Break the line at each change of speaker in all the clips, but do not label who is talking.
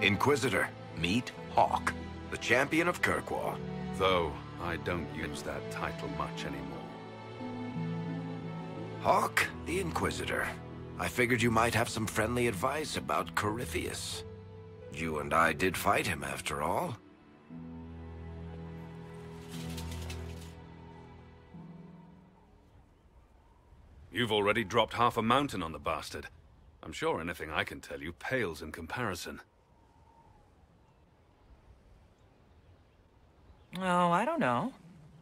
Inquisitor, meet Hawke, the champion of Kirkwall.
Though I don't use that title much anymore.
Hawke, the Inquisitor. I figured you might have some friendly advice about Corypheus. You and I did fight him, after all.
You've already dropped half a mountain on the bastard. I'm sure anything I can tell you pales in comparison.
Oh, I don't know.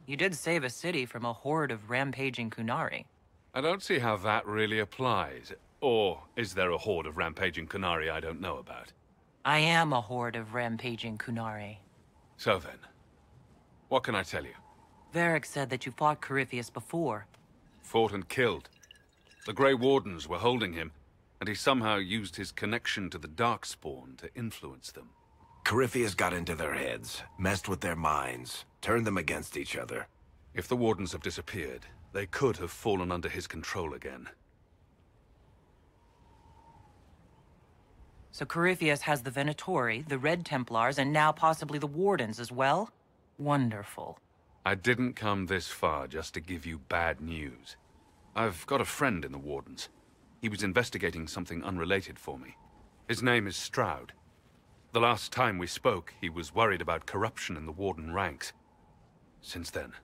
You did save a city from a horde of rampaging Qunari.
I don't see how that really applies. Or is there a horde of rampaging Qunari I don't know about?
I am a horde of rampaging Qunari.
So then, what can I tell you?
Varric said that you fought Corypheus before.
Fought and killed. The Grey Wardens were holding him, and he somehow used his connection to the Darkspawn to influence them.
Corypheus got into their heads, messed with their minds, turned them against each other.
If the Wardens have disappeared, they could have fallen under his control again.
So Corypheus has the Venatori, the Red Templars, and now possibly the Wardens as well? Wonderful.
I didn't come this far just to give you bad news. I've got a friend in the Wardens. He was investigating something unrelated for me. His name is Stroud. The last time we spoke, he was worried about corruption in the Warden ranks. Since then,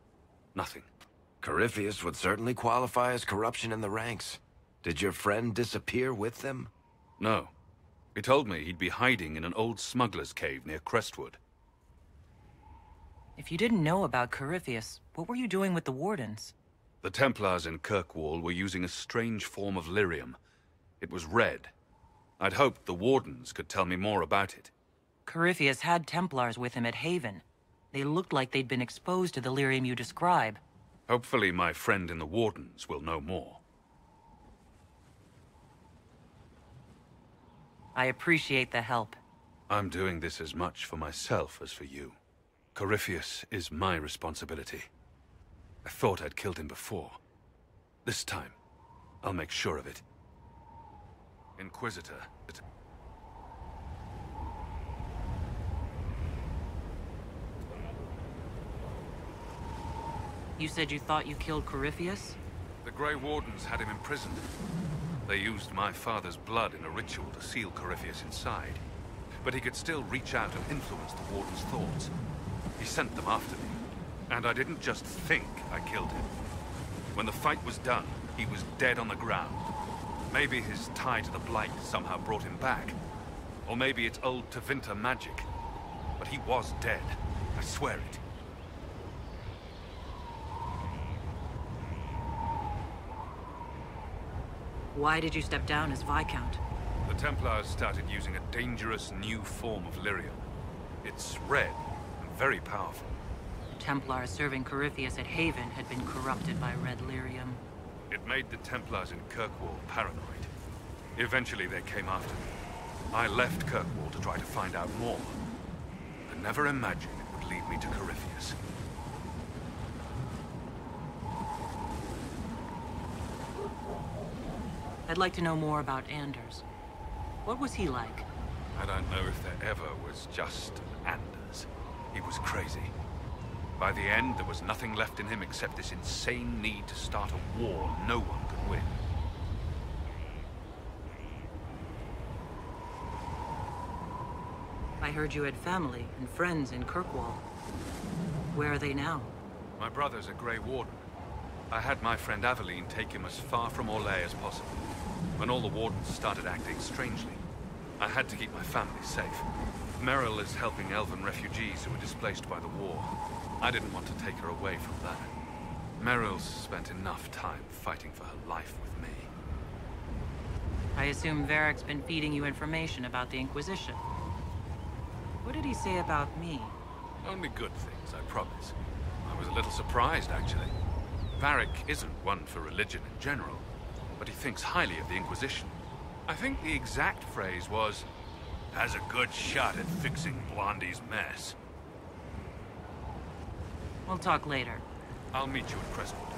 nothing.
Corypheus would certainly qualify as corruption in the ranks. Did your friend disappear with them?
No. He told me he'd be hiding in an old smuggler's cave near Crestwood.
If you didn't know about Corypheus, what were you doing with the Wardens?
The Templars in Kirkwall were using a strange form of lyrium. It was red. I'd hoped the Wardens could tell me more about it.
Corypheus had Templars with him at Haven. They looked like they'd been exposed to the lyrium you describe.
Hopefully my friend in the Wardens will know more.
I appreciate the help.
I'm doing this as much for myself as for you. Corypheus is my responsibility. I thought I'd killed him before. This time, I'll make sure of it. Inquisitor.
You said you thought you killed Corypheus?
The Grey Wardens had him imprisoned. They used my father's blood in a ritual to seal Corypheus inside. But he could still reach out and influence the Warden's thoughts. He sent them after me. And I didn't just think I killed him. When the fight was done, he was dead on the ground. Maybe his tie to the Blight somehow brought him back. Or maybe it's old Tevinter magic. But he was dead. I swear it.
Why did you step down as Viscount?
The Templars started using a dangerous new form of lyrium. It's red and very powerful.
Templars serving Corypheus at Haven had been corrupted by red lyrium.
It made the Templars in Kirkwall paranoid. Eventually they came after me. I left Kirkwall to try to find out more. I never imagined it would lead me to Corypheus.
I'd like to know more about Anders. What was he like?
I don't know if there ever was just Anders. He was crazy. By the end, there was nothing left in him except this insane need to start a war no one could win.
I heard you had family and friends in Kirkwall. Where are they now?
My brother's a Grey Warden. I had my friend Aveline take him as far from Orlais as possible. When all the Wardens started acting strangely, I had to keep my family safe. Merrill is helping elven refugees who were displaced by the war. I didn't want to take her away from that. Merrill's spent enough time fighting for her life with me.
I assume Varric's been feeding you information about the Inquisition. What did he say about me?
Only good things, I promise. I was a little surprised, actually. Varric isn't one for religion in general, but he thinks highly of the Inquisition. I think the exact phrase was, "has a good shot at fixing Blondie's mess."
We'll talk later.
I'll meet you at Crestwood.